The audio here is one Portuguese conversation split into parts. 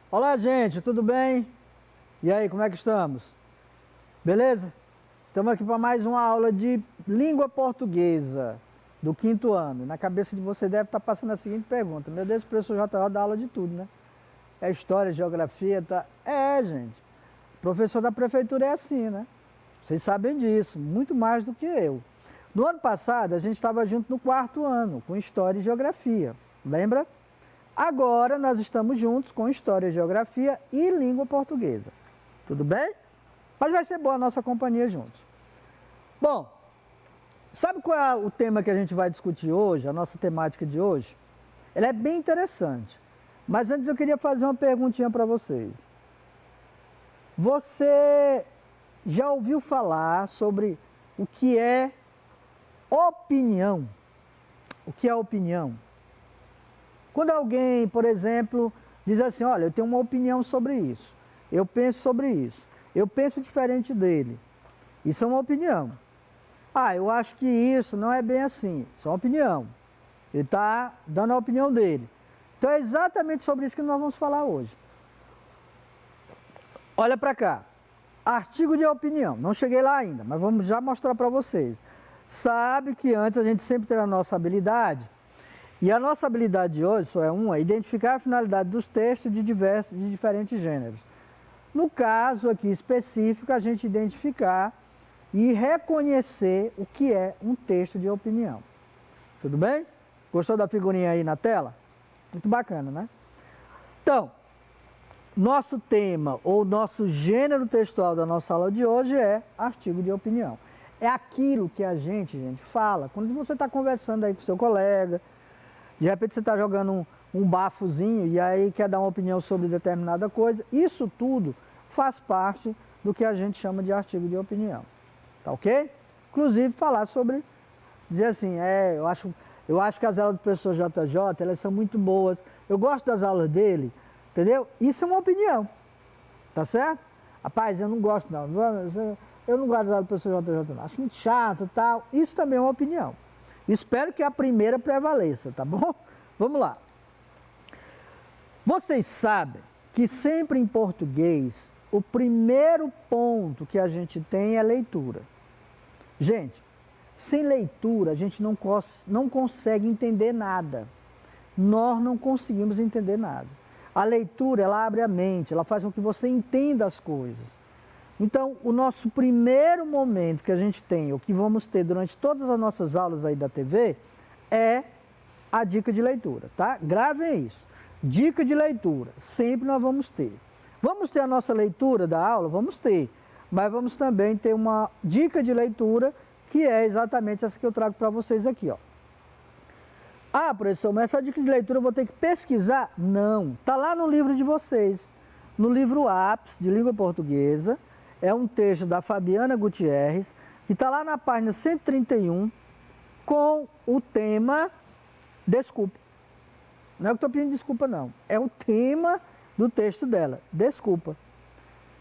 Olá, gente, tudo bem? E aí, como é que estamos? Beleza? Estamos aqui para mais uma aula de língua portuguesa do 5º ano. Na cabeça de você deve estar passando a seguinte pergunta: meu Deus, o professor JO dá aula de tudo, né? É história, geografia, tá? É, gente. O professor da prefeitura é assim, né? Vocês sabem disso, muito mais do que eu. No ano passado, a gente estava junto no 4º ano, com história e geografia. Lembra? Agora nós estamos juntos com História, Geografia e Língua Portuguesa. Tudo bem? Mas vai ser boa a nossa companhia juntos. Bom, sabe qual é o tema que a gente vai discutir hoje, a nossa temática de hoje? Ela é bem interessante. Mas antes eu queria fazer uma perguntinha para vocês. Você já ouviu falar sobre o que é opinião? O que é opinião? Quando alguém, por exemplo, diz assim, olha, eu tenho uma opinião sobre isso, eu penso sobre isso, eu penso diferente dele, isso é uma opinião. Ah, eu acho que isso não é bem assim, isso é uma opinião. Ele está dando a opinião dele. Então é exatamente sobre isso que nós vamos falar hoje. Olha para cá, artigo de opinião, não cheguei lá ainda, mas vamos já mostrar para vocês. Sabe que antes a gente sempre tem a nossa habilidade. E a nossa habilidade de hoje só é uma: identificar a finalidade dos textos de diferentes gêneros. No caso aqui específico, a gente identificar e reconhecer o que é um texto de opinião. Tudo bem? Gostou da figurinha aí na tela? Muito bacana, né? Então, nosso tema ou nosso gênero textual da nossa aula de hoje é artigo de opinião. É aquilo que a gente fala quando você está conversando aí com seu colega. De repente você está jogando um bafozinho e aí quer dar uma opinião sobre determinada coisa. Isso tudo faz parte do que a gente chama de artigo de opinião. Tá ok? Inclusive falar sobre, dizer assim, eu acho que as aulas do professor JJ, elas são muito boas. Eu gosto das aulas dele, entendeu? Isso é uma opinião. Tá certo? Rapaz, eu não gosto não. Eu não gosto das aulas do professor JJ não. Acho muito chato e tal. Isso também é uma opinião. Espero que a primeira prevaleça, tá bom? Vamos lá. Vocês sabem que sempre em português, o primeiro ponto que a gente tem é leitura. Gente, sem leitura a gente não consegue entender nada. Nós não conseguimos entender nada. A leitura, ela abre a mente, ela faz com que você entenda as coisas. Então, o nosso primeiro momento que a gente tem, ou que vamos ter durante todas as nossas aulas aí da TV, é a dica de leitura, tá? Gravem isso. Dica de leitura, sempre nós vamos ter. Vamos ter a nossa leitura da aula? Vamos ter. Mas vamos também ter uma dica de leitura, que é exatamente essa que eu trago para vocês aqui, ó. Ah, professor, mas essa dica de leitura eu vou ter que pesquisar? Não, tá lá no livro de vocês. No livro Ápice de Língua Portuguesa. É um texto da Fabiana Gutierrez, que está lá na página 131, com o tema desculpa. Não é que eu estou pedindo desculpa, não. É o tema do texto dela, desculpa.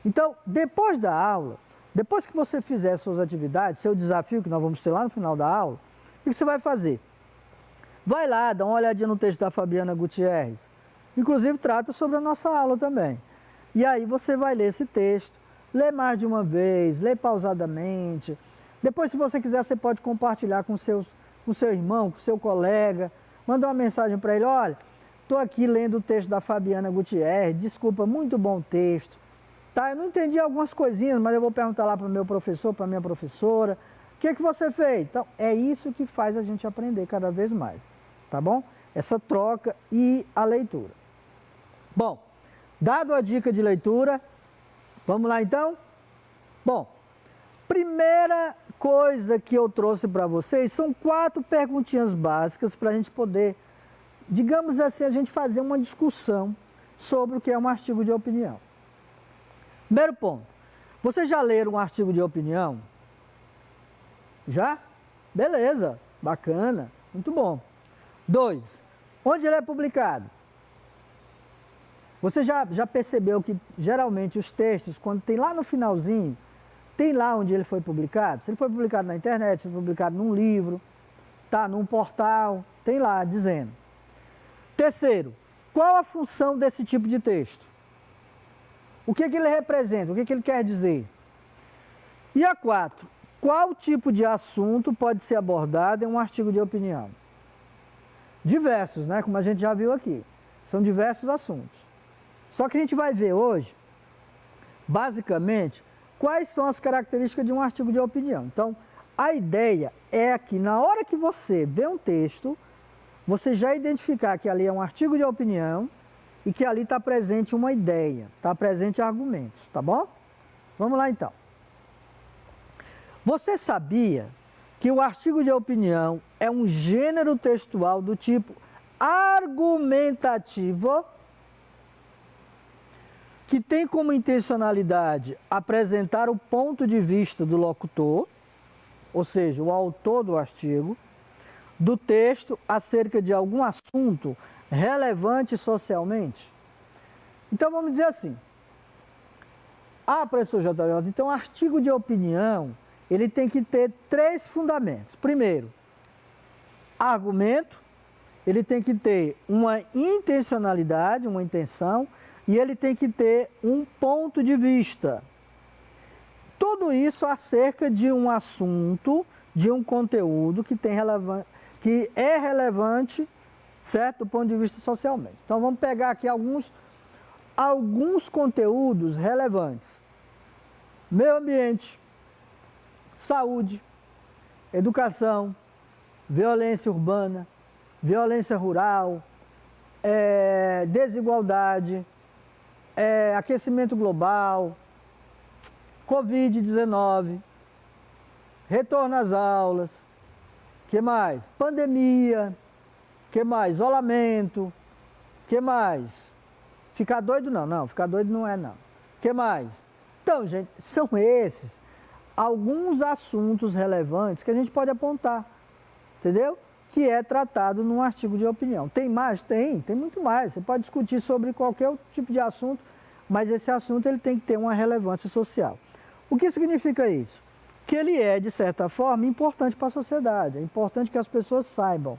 Então, depois da aula, depois que você fizer suas atividades, seu desafio, que nós vamos ter lá no final da aula, o que você vai fazer? Vai lá, dá uma olhadinha no texto da Fabiana Gutierrez. Inclusive, trata sobre a nossa aula também. E aí você vai ler esse texto. Lê mais de uma vez, lê pausadamente. Depois, se você quiser, você pode compartilhar com seu irmão, com seu colega. Manda uma mensagem para ele, olha, estou aqui lendo o texto da Fabiana Gutierrez, desculpa, muito bom texto. Tá, eu não entendi algumas coisinhas, mas eu vou perguntar lá para o meu professor, para a minha professora. O que você fez? Então, é isso que faz a gente aprender cada vez mais, tá bom? Essa troca e a leitura. Bom, dado a dica de leitura, vamos lá então? Bom, primeira coisa que eu trouxe para vocês são 4 perguntinhas básicas para a gente poder, digamos assim, a gente fazer uma discussão sobre o que é um artigo de opinião. Primeiro ponto, vocês já leram um artigo de opinião? Já? Beleza, bacana, muito bom. 2, onde ele é publicado? Você já percebeu que geralmente os textos, quando tem lá no finalzinho, tem lá onde ele foi publicado? Se ele foi publicado na internet, se ele foi publicado num livro, tá, num portal, tem lá dizendo. Terceiro, qual a função desse tipo de texto? O que ele representa? O que ele quer dizer? E a 4, qual tipo de assunto pode ser abordado em um artigo de opinião? Diversos, né? Como a gente já viu aqui. São diversos assuntos. Só que a gente vai ver hoje, basicamente, quais são as características de um artigo de opinião. Então, a ideia é que na hora que você vê um texto, você já identificar que ali é um artigo de opinião e que ali está presente uma ideia, está presente argumentos, tá bom? Vamos lá então. Você sabia que o artigo de opinião é um gênero textual do tipo argumentativo, que tem como intencionalidade apresentar o ponto de vista do locutor, ou seja, o autor do artigo, do texto acerca de algum assunto relevante socialmente? Então vamos dizer assim, professor JJ, então artigo de opinião, ele tem que ter 3 fundamentos. Primeiro, argumento, ele tem que ter uma intencionalidade, uma intenção, e ele tem que ter um ponto de vista. Tudo isso acerca de um assunto, de um conteúdo que é relevante, certo? Do ponto de vista socialmente. Então vamos pegar aqui alguns conteúdos relevantes. Meio ambiente, saúde, educação, violência urbana, violência rural, desigualdade, aquecimento global, Covid-19, retorno às aulas, que mais? Pandemia, que mais? Isolamento, que mais? Ficar doido não, não, ficar doido não é não. Que mais? Então, gente, são esses alguns assuntos relevantes que a gente pode apontar, entendeu? Que é tratado num artigo de opinião. Tem mais? Tem muito mais. Você pode discutir sobre qualquer tipo de assunto, mas esse assunto ele tem que ter uma relevância social. O que significa isso? Que ele é, de certa forma, importante para a sociedade. É importante que as pessoas saibam.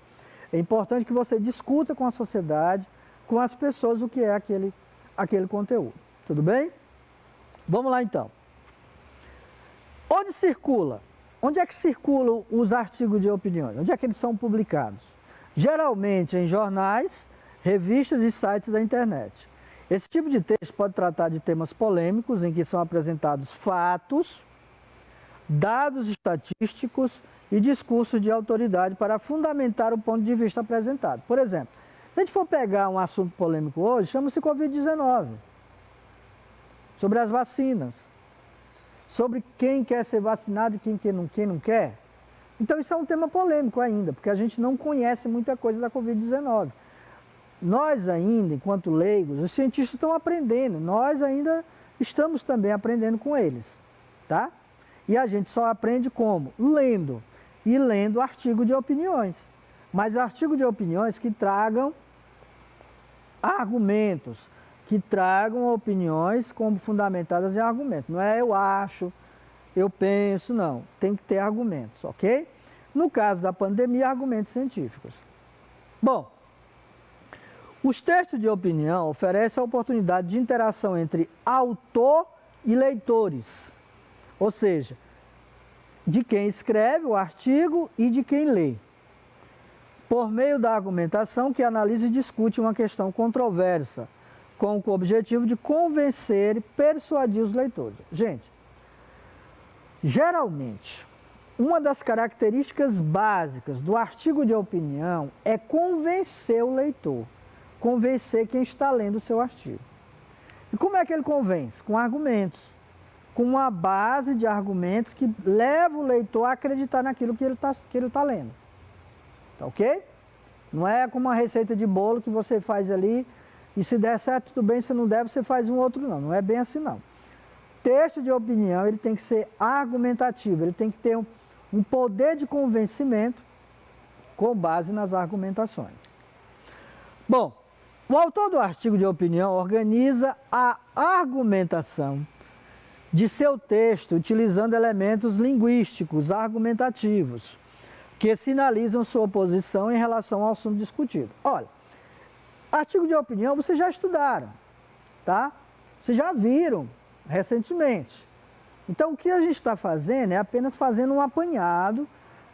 É importante que você discuta com a sociedade, com as pessoas, o que é aquele conteúdo. Tudo bem? Vamos lá, então. Onde circula? Onde é que circulam os artigos de opinião? Onde é que eles são publicados? Geralmente em jornais, revistas e sites da internet. Esse tipo de texto pode tratar de temas polêmicos, em que são apresentados fatos, dados estatísticos e discursos de autoridade para fundamentar o ponto de vista apresentado. Por exemplo, se a gente for pegar um assunto polêmico hoje, chama-se Covid-19, sobre as vacinas, sobre quem quer ser vacinado e quem não quer. Então isso é um tema polêmico ainda, porque a gente não conhece muita coisa da Covid-19. Nós ainda, enquanto leigos, os cientistas estão aprendendo, nós ainda estamos também aprendendo com eles, tá? E a gente só aprende como? Lendo, e lendo artigo de opiniões. Mas artigo de opiniões que tragam argumentos, que tragam opiniões como fundamentadas em argumentos. Não é eu acho, eu penso, não. Tem que ter argumentos, ok? No caso da pandemia, argumentos científicos. Bom, os textos de opinião oferecem a oportunidade de interação entre autor e leitores. Ou seja, de quem escreve o artigo e de quem lê. Por meio da argumentação que analisa e discute uma questão controversa, com o objetivo de convencer e persuadir os leitores. Gente, geralmente, uma das características básicas do artigo de opinião é convencer o leitor, convencer quem está lendo o seu artigo. E como é que ele convence? Com argumentos, com uma base de argumentos que leva o leitor a acreditar naquilo que ele está lendo. Tá ok? Não é como uma receita de bolo que você faz ali e se der certo, tudo bem, se não der, você faz um outro não. Não é bem assim não. Texto de opinião, ele tem que ser argumentativo, ele tem que ter um poder de convencimento com base nas argumentações. Bom, o autor do artigo de opinião organiza a argumentação de seu texto utilizando elementos linguísticos argumentativos que sinalizam sua posição em relação ao assunto discutido. Olha, artigo de opinião vocês já estudaram, tá? Vocês já viram recentemente. Então, o que a gente está fazendo é apenas fazendo um apanhado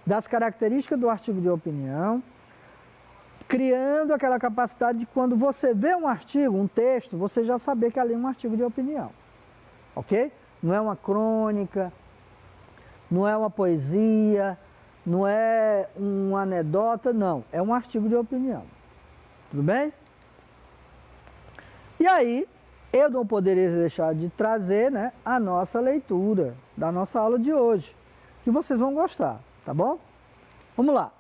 das características do artigo de opinião, criando aquela capacidade de quando você vê um artigo, um texto, você já saber que ali é um artigo de opinião. Ok? Não é uma crônica, não é uma poesia, não é uma anedota, não. É um artigo de opinião. Tudo bem? E aí, eu não poderia deixar de trazer, né, a nossa leitura da nossa aula de hoje, que vocês vão gostar, tá bom? Vamos lá.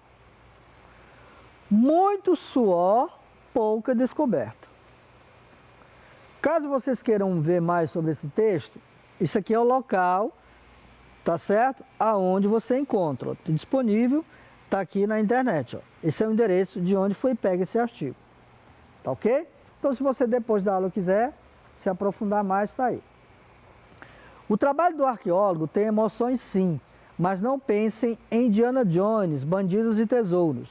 Muito suor, pouca descoberta. Caso vocês queiram ver mais sobre esse texto, isso aqui é o local, tá certo? Aonde você encontra, ó, disponível, tá aqui na internet, ó. Esse é o endereço de onde foi pego esse artigo, tá ok? Então, se você depois da aula quiser se aprofundar mais, está aí. O trabalho do arqueólogo tem emoções sim, mas não pensem em Indiana Jones, bandidos e tesouros.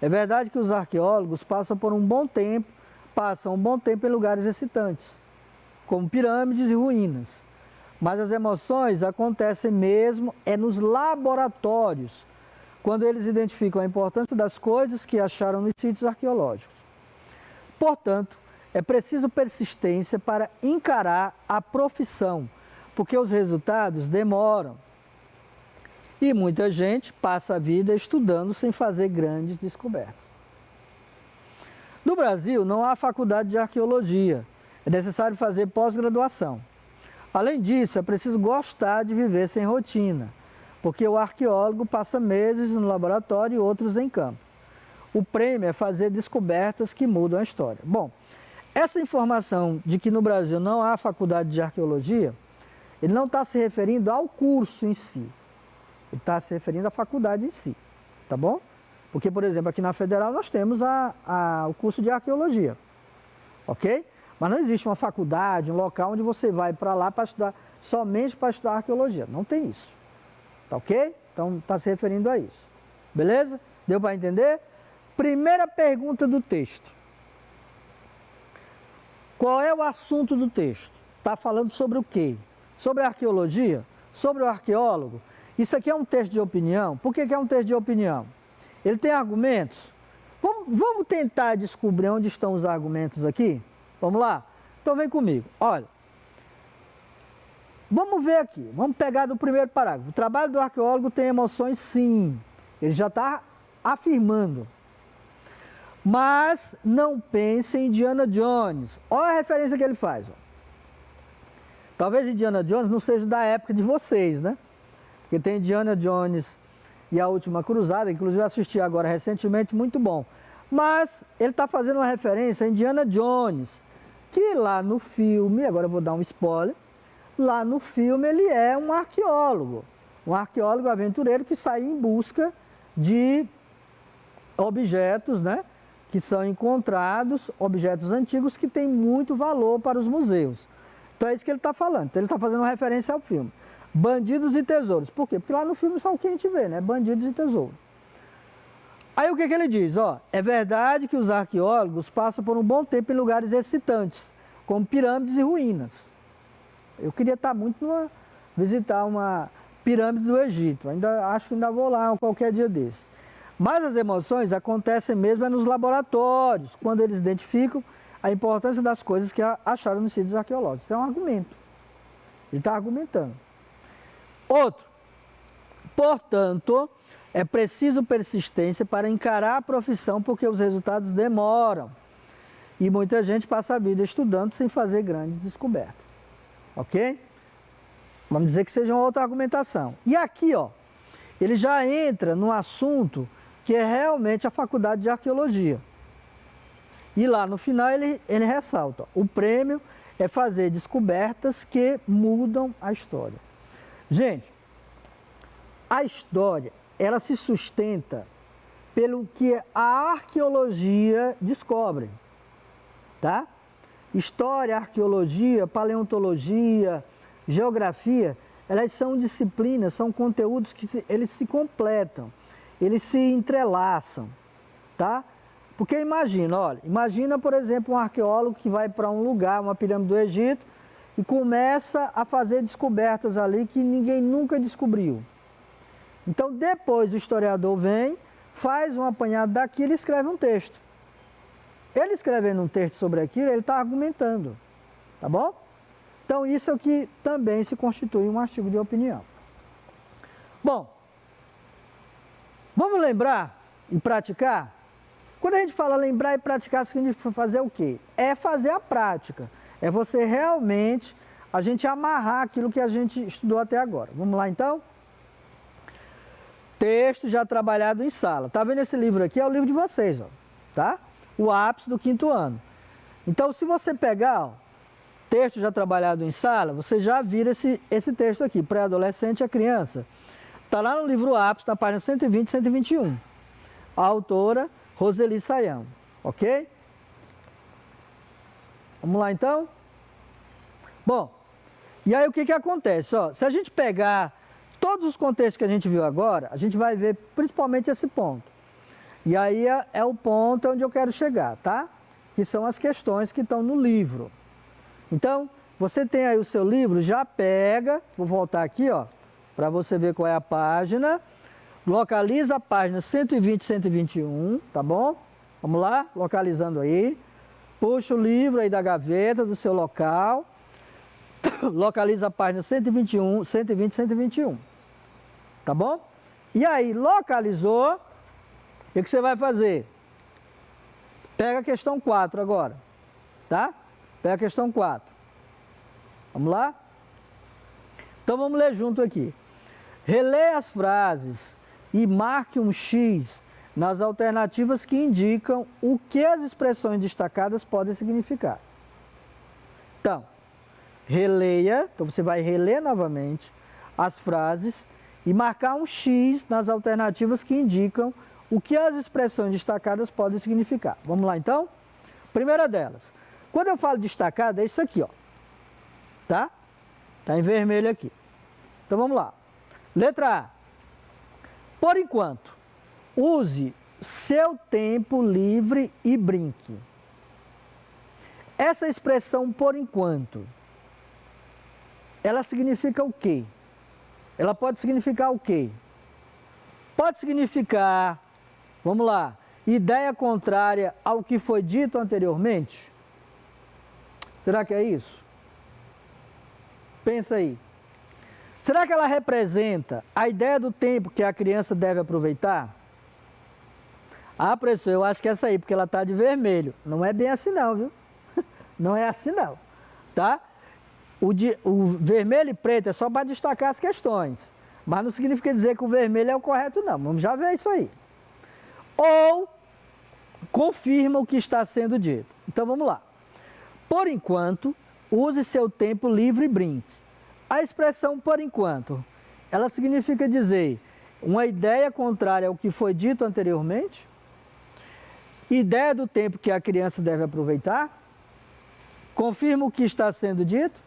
É verdade que os arqueólogos passam um bom tempo em lugares excitantes, como pirâmides e ruínas. Mas as emoções acontecem mesmo nos laboratórios, quando eles identificam a importância das coisas que acharam nos sítios arqueológicos. Portanto, é preciso persistência para encarar a profissão, porque os resultados demoram. E muita gente passa a vida estudando sem fazer grandes descobertas. No Brasil, não há faculdade de arqueologia. É necessário fazer pós-graduação. Além disso, é preciso gostar de viver sem rotina, porque o arqueólogo passa meses no laboratório e outros em campo. O prêmio é fazer descobertas que mudam a história. Bom, essa informação de que no Brasil não há faculdade de arqueologia, ele não está se referindo ao curso em si. Ele está se referindo à faculdade em si, tá bom? Porque, por exemplo, aqui na Federal nós temos o curso de arqueologia, ok? Mas não existe uma faculdade, um local onde você vai para lá para estudar, somente para estudar arqueologia. Não tem isso, tá ok? Então está se referindo a isso, beleza? Deu para entender? Primeira pergunta do texto. Qual é o assunto do texto? Está falando sobre o quê? Sobre a arqueologia? Sobre o arqueólogo? Isso aqui é um texto de opinião. Por que é um texto de opinião? Ele tem argumentos? Vamos tentar descobrir onde estão os argumentos aqui? Vamos lá? Então vem comigo. Olha, vamos ver aqui. Vamos pegar do primeiro parágrafo. O trabalho do arqueólogo tem emoções, sim. Ele já está afirmando. Mas não pense em Indiana Jones. Olha a referência que ele faz. Ó. Talvez Indiana Jones não seja da época de vocês, né? Porque tem Indiana Jones e a Última Cruzada, inclusive eu assisti agora recentemente, muito bom. Mas ele está fazendo uma referência a Indiana Jones, que lá no filme, agora eu vou dar um spoiler, lá no filme ele é um arqueólogo aventureiro que sai em busca de objetos, né? Que são encontrados, objetos antigos que têm muito valor para os museus. Então é isso que ele está falando. Então ele está fazendo uma referência ao filme. Bandidos e tesouros. Por quê? Porque lá no filme só o que a gente vê, né? Bandidos e tesouros. Aí o que ele diz? Ó, é verdade que os arqueólogos passam por um bom tempo em lugares excitantes, como pirâmides e ruínas. Eu queria estar muito visitar uma pirâmide do Egito. Acho que ainda vou lá qualquer dia desse. Mas as emoções acontecem mesmo nos laboratórios, quando eles identificam a importância das coisas que acharam nos sítios arqueológicos. Isso é um argumento. Ele está argumentando. Outro. Portanto, é preciso persistência para encarar a profissão, porque os resultados demoram. E muita gente passa a vida estudando sem fazer grandes descobertas. Ok? Vamos dizer que seja uma outra argumentação. E aqui, ó, ele já entra no assunto que é realmente a faculdade de arqueologia. E lá no final ele ressalta, ó, o prêmio é fazer descobertas que mudam a história. Gente, a história, ela se sustenta pelo que a arqueologia descobre, tá? História, arqueologia, paleontologia, geografia, elas são disciplinas, são conteúdos que eles se completam, eles se entrelaçam, tá? Porque imagina, olha, imagina, por exemplo, um arqueólogo que vai para um lugar, uma pirâmide do Egito, e começa a fazer descobertas ali que ninguém nunca descobriu. Então, depois o historiador vem, faz um apanhado daquilo e escreve um texto. Ele escrevendo um texto sobre aquilo, ele está argumentando, tá bom? Então, isso é o que também se constitui um artigo de opinião. Bom, vamos lembrar e praticar? Quando a gente fala lembrar e praticar, significa fazer o quê? É fazer a prática. É você realmente, a gente amarrar aquilo que a gente estudou até agora. Vamos lá, então? Texto já trabalhado em sala. Tá vendo esse livro aqui? É o livro de vocês, ó, tá? O ápice do 5º ano. Então, se você pegar, ó, texto já trabalhado em sala, você já vira esse texto aqui, pré-adolescente e a criança. Está lá no livro ápice, na página 120 e 121. A autora, Roseli Sayão, ok? Vamos lá, então? Bom, e aí o que acontece? Ó, se a gente pegar todos os contextos que a gente viu agora, a gente vai ver principalmente esse ponto. E aí é o ponto onde eu quero chegar, tá? Que são as questões que estão no livro. Então, você tem aí o seu livro, já pega, vou voltar aqui, ó, para você ver qual é a página. Localiza a página 120 e 121, tá bom? Vamos lá, localizando aí. Puxa o livro aí da gaveta, do seu local. Localiza a página 121, 120 e 121. Tá bom? E aí, localizou, o que você vai fazer? Pega a questão 4 agora, tá? Pega a questão 4. Vamos lá? Então vamos ler junto aqui. Releia as frases e marque um X nas alternativas que indicam o que as expressões destacadas podem significar. Então, releia, então você vai reler novamente as frases e marcar um X nas alternativas que indicam o que as expressões destacadas podem significar. Vamos lá então? Primeira delas, quando eu falo destacada, é isso aqui, ó. Tá? Tá em vermelho aqui. Então vamos lá. Letra A. Por enquanto, use seu tempo livre e brinque. Essa expressão por enquanto, ela significa o quê? Ela pode significar o quê? Pode significar, vamos lá, ideia contrária ao que foi dito anteriormente? Será que é isso? Pensa aí. Será que ela representa a ideia do tempo que a criança deve aproveitar? Ah, professor, eu acho que é essa aí, porque ela está de vermelho. Não é bem assim não, viu? Não é assim não, tá? O vermelho e preto é só para destacar as questões. Mas não significa dizer que o vermelho é o correto, não. Vamos já ver isso aí. Ou confirma o que está sendo dito. Então vamos lá. Por enquanto, use seu tempo livre e brinque. A expressão por enquanto, ela significa dizer uma ideia contrária ao que foi dito anteriormente? Ideia do tempo que a criança deve aproveitar? Confirma o que está sendo dito?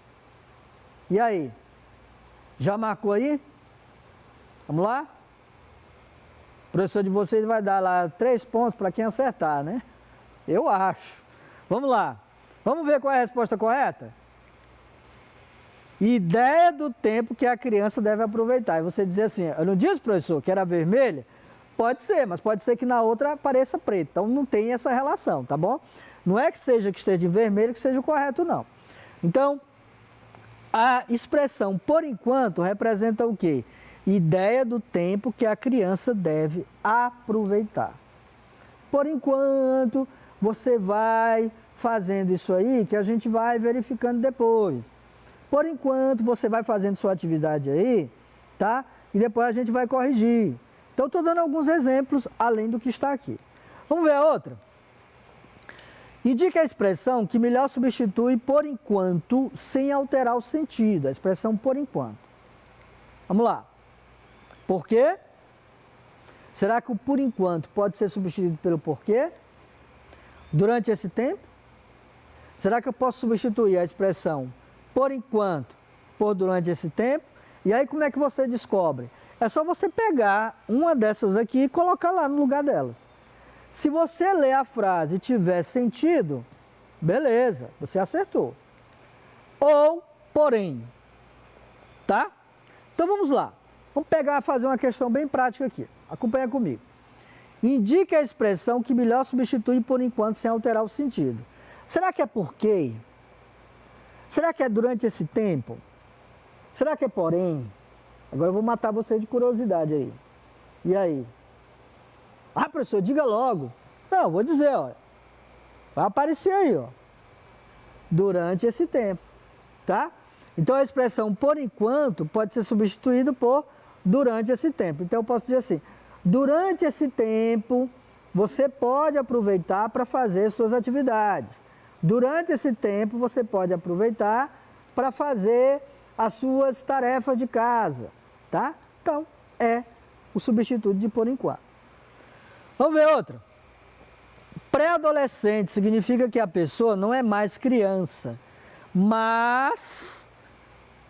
E aí? Já marcou aí? Vamos lá? O professor de vocês vai dar lá 3 pontos para quem acertar, né? Eu acho. Vamos lá. Vamos ver qual é a resposta correta? Ideia do tempo que a criança deve aproveitar. E você dizer assim, eu não disse, professor, que era vermelha? Pode ser, mas pode ser que na outra apareça preto. Então não tem essa relação, tá bom? Não é que seja que esteja em vermelho que seja o correto, não. Então, a expressão por enquanto representa o quê? Ideia do tempo que a criança deve aproveitar. Por enquanto, você vai fazendo isso aí que a gente vai verificando depois. Por enquanto, você vai fazendo sua atividade aí, tá? E depois a gente vai corrigir. Então, estou dando alguns exemplos além do que está aqui. Vamos ver a outra? Indique a expressão que melhor substitui por enquanto sem alterar o sentido. A expressão por enquanto. Vamos lá. Por quê? Será que o por enquanto pode ser substituído pelo porquê? Durante esse tempo? Será que eu posso substituir a expressão por enquanto por durante esse tempo? E aí como é que você descobre? É só você pegar uma dessas aqui e colocar lá no lugar delas. Se você ler a frase e tiver sentido, beleza, você acertou. Ou porém. Tá? Então vamos lá. Vamos fazer uma questão bem prática aqui. Acompanha comigo. Indique a expressão que melhor substitui por enquanto sem alterar o sentido. Será que é porque? Será que é durante esse tempo? Será que é porém? Agora eu vou matar vocês de curiosidade aí. E aí? Ah, professor, diga logo. Não, vou dizer, ó. Vai aparecer aí, ó. Durante esse tempo, tá? Então a expressão por enquanto pode ser substituída por durante esse tempo. Então eu posso dizer assim, durante esse tempo você pode aproveitar para fazer suas atividades. Durante esse tempo você pode aproveitar para fazer as suas tarefas de casa, tá? Então é o substituto de por enquanto. Vamos ver outra. Pré-adolescente significa que a pessoa não é mais criança, mas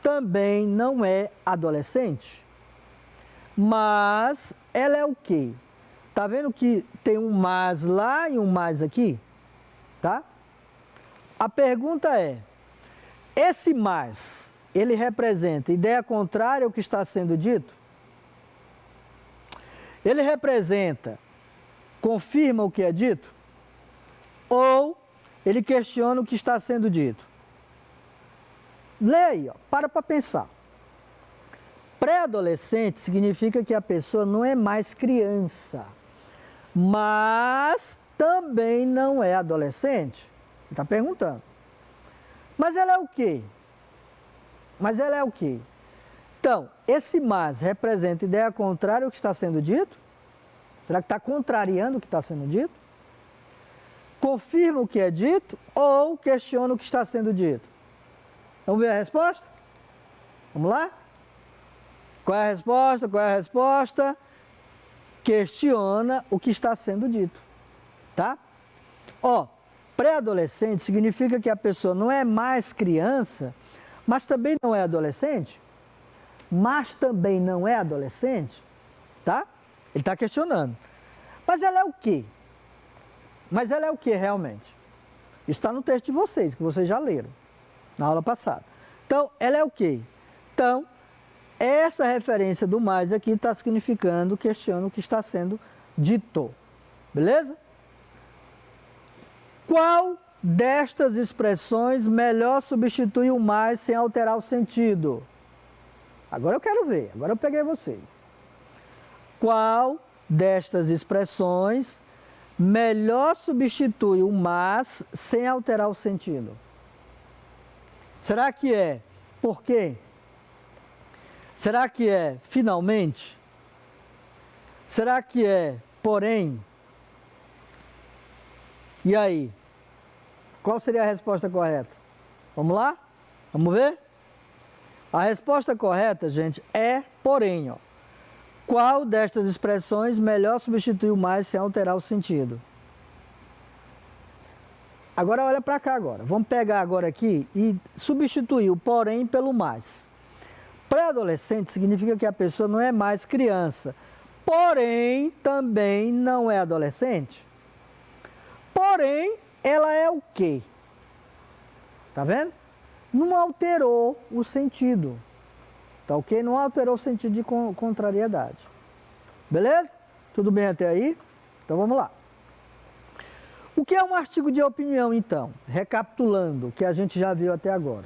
também não é adolescente. Mas ela é o quê? Tá vendo que tem um mas lá e um mais aqui? Tá? A pergunta é, esse mais, ele representa ideia contrária ao que está sendo dito? Ele representa, confirma o que é dito? Ou ele questiona o que está sendo dito? Lê aí, ó, para pensar. Pré-adolescente significa que a pessoa não é mais criança, mas também não é adolescente. Ele está perguntando. Mas ela é o quê? Mas ela é o quê? Então, esse mas representa ideia contrária ao que está sendo dito? Será que está contrariando o que está sendo dito? Confirma o que é dito ou questiona o que está sendo dito? Vamos ver a resposta? Vamos lá? Qual é a resposta? Qual é a resposta? Questiona o que está sendo dito, tá? Ó, pré-adolescente significa que a pessoa não é mais criança, mas também não é adolescente, mas também não é adolescente, tá? Ele está questionando. Mas ela é o quê? Mas ela é o que realmente? Está no texto de vocês, que vocês já leram na aula passada. Então, ela é o quê? Então, essa referência do mais aqui está significando, questiona o que está sendo dito. Beleza? Qual destas expressões melhor substitui o mais sem alterar o sentido? Agora eu quero ver, agora eu peguei vocês. Qual destas expressões melhor substitui o mas sem alterar o sentido? Será que é por quê? Será que é finalmente? Será que é porém? E aí? Qual seria a resposta correta? Vamos lá? Vamos ver? A resposta correta, gente, é porém. Ó. Qual destas expressões melhor substitui o mais sem alterar o sentido? Agora olha para cá agora. Vamos pegar agora aqui e substituir o porém pelo mais. Pré-adolescente significa que a pessoa não é mais criança, porém também não é adolescente. Porém, ela é o quê? Tá vendo? Não alterou o sentido. Tá ok? Não alterou o sentido de contrariedade. Beleza? Tudo bem até aí? Então vamos lá. O que é um artigo de opinião, então? Recapitulando o que a gente já viu até agora.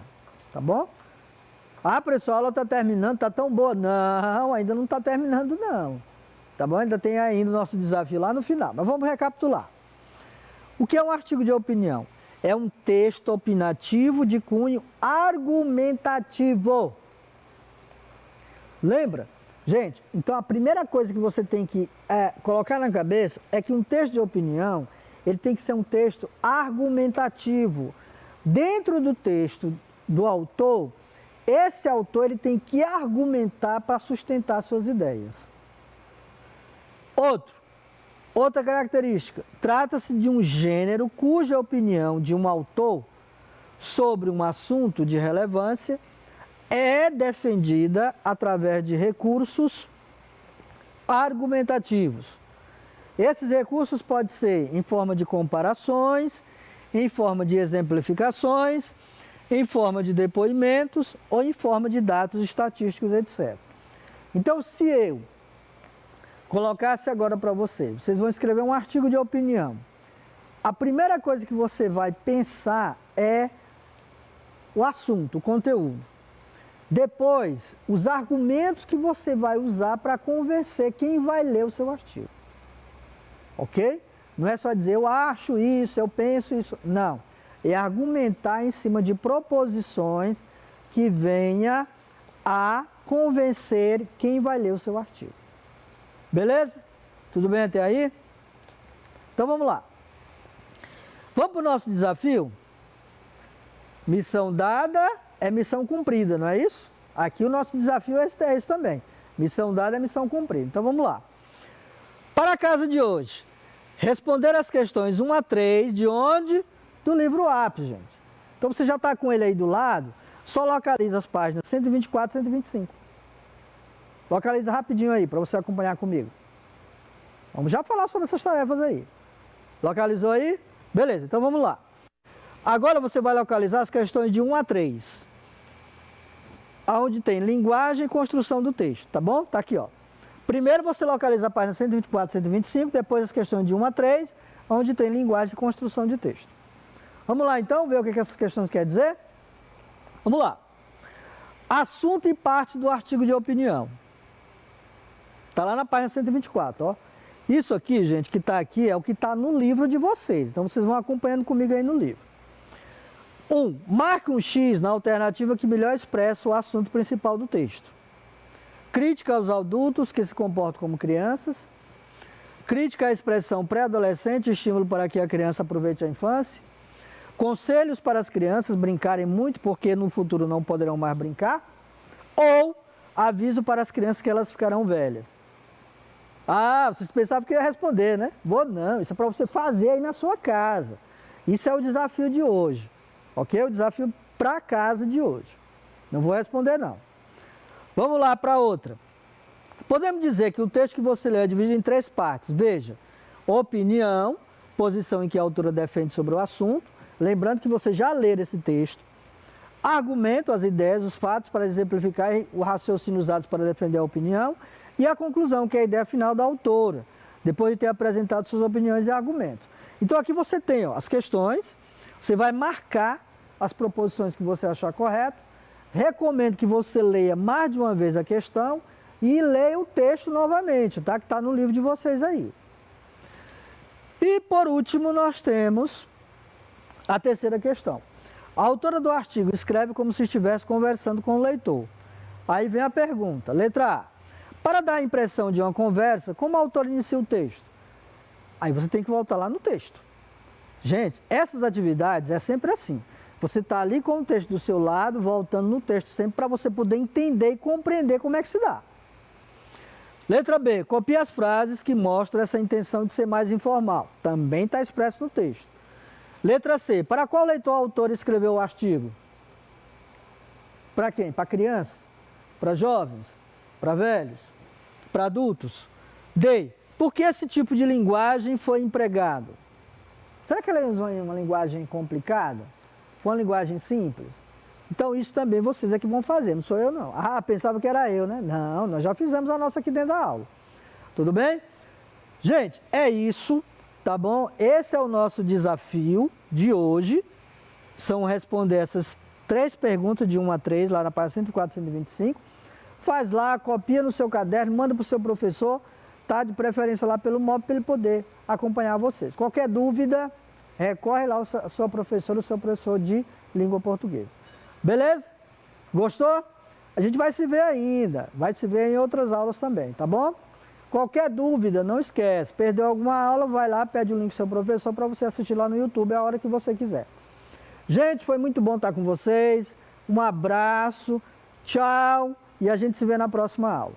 Tá bom? Ah, professor, a aula está terminando, está tão boa. Não, ainda não está terminando, não. Tá bom? Ainda tem ainda o nosso desafio lá no final. Mas vamos recapitular. O que é um artigo de opinião? É um texto opinativo de cunho argumentativo. Lembra? Gente, então a primeira coisa que você tem que colocar na cabeça é que um texto de opinião, ele tem que ser um texto argumentativo. Dentro do texto do autor, esse autor ele tem que argumentar para sustentar suas ideias. Outra característica, trata-se de um gênero cuja opinião de um autor sobre um assunto de relevância é defendida através de recursos argumentativos. Esses recursos podem ser em forma de comparações, em forma de exemplificações, em forma de depoimentos ou em forma de dados estatísticos, etc. Então, se eu colocasse agora para vocês vão escrever um artigo de opinião. A primeira coisa que você vai pensar é o assunto, o conteúdo. Depois, os argumentos que você vai usar para convencer quem vai ler o seu artigo. Ok? Não é só dizer eu acho isso, eu penso isso. Não. É argumentar em cima de proposições que venha a convencer quem vai ler o seu artigo. Beleza? Tudo bem até aí? Então vamos lá. Vamos para o nosso desafio? Missão dada é missão cumprida, não é isso? Aqui o nosso desafio é esse também. Missão dada é missão cumprida. Então vamos lá. Para a casa de hoje, responder as questões 1 a 3, de onde? Do livro APS, gente. Então você já está com ele aí do lado, só localiza as páginas 124 e 125. Localiza rapidinho aí, para você acompanhar comigo. Vamos já falar sobre essas tarefas aí. Localizou aí? Beleza, então vamos lá. Agora você vai localizar as questões de 1 a 3. Onde tem linguagem e construção do texto, tá bom? Tá aqui, ó. Primeiro você localiza a página 124 e 125, depois as questões de 1 a 3, onde tem linguagem e construção de texto. Vamos lá então, ver o que essas questões querem dizer? Vamos lá. Assunto e parte do artigo de opinião. Está lá na página 124, ó. Isso aqui, gente, que está aqui é o que está no livro de vocês. Então vocês vão acompanhando comigo aí no livro. 1. Marque um X na alternativa que melhor expressa o assunto principal do texto. Crítica aos adultos que se comportam como crianças. Crítica à expressão pré-adolescente, estímulo para que a criança aproveite a infância. Conselhos para as crianças brincarem muito porque no futuro não poderão mais brincar. Ou aviso para as crianças que elas ficarão velhas. Ah, vocês pensavam que eu ia responder, né? Vou não, isso é para você fazer aí na sua casa. Isso é o desafio de hoje, ok? O desafio para a casa de hoje. Não vou responder não. Vamos lá para outra. Podemos dizer que o texto que você lê é dividido em 3 partes. Veja, opinião, posição em que a autora defende sobre o assunto. Lembrando que você já leu esse texto. Argumento, as ideias, os fatos para exemplificar o raciocínio usados para defender a opinião. E a conclusão, que é a ideia final da autora, depois de ter apresentado suas opiniões e argumentos. Então aqui você tem, ó, as questões, você vai marcar as proposições que você achar correto. Recomendo que você leia mais de uma vez a questão e leia o texto novamente, tá? Que está no livro de vocês aí. E por último nós temos a terceira questão. A autora do artigo escreve como se estivesse conversando com o leitor. Aí vem a pergunta, letra A. Para dar a impressão de uma conversa, como a autora inicia o texto? Aí você tem que voltar lá no texto. Gente, essas atividades é sempre assim. Você está ali com o texto do seu lado, voltando no texto sempre para você poder entender e compreender como é que se dá. Letra B. Copie as frases que mostram essa intenção de ser mais informal. Também está expresso no texto. Letra C. Para qual leitor a autora escreveu o artigo? Para quem? Para crianças? Para jovens? Para velhos? Para adultos? D. Por que esse tipo de linguagem foi empregado? Será que ela usou uma linguagem complicada? Foi uma linguagem simples? Então isso também vocês é que vão fazer, não sou eu não. Ah, pensava que era eu, né? Não, nós já fizemos a nossa aqui dentro da aula. Tudo bem? Gente, é isso, tá bom? Esse é o nosso desafio de hoje. São responder essas 3 perguntas de 1 a 3, lá na página 104 e 125. Faz lá, copia no seu caderno, manda para o seu professor, tá? De preferência lá pelo móvel, para ele poder acompanhar vocês. Qualquer dúvida, recorre lá ao seu professor, o seu professor de língua portuguesa. Beleza? Gostou? A gente vai se ver ainda, vai se ver em outras aulas também, tá bom? Qualquer dúvida, não esquece, perdeu alguma aula, vai lá, pede o link do seu professor para você assistir lá no YouTube a hora que você quiser. Gente, foi muito bom estar com vocês, um abraço, tchau, e a gente se vê na próxima aula.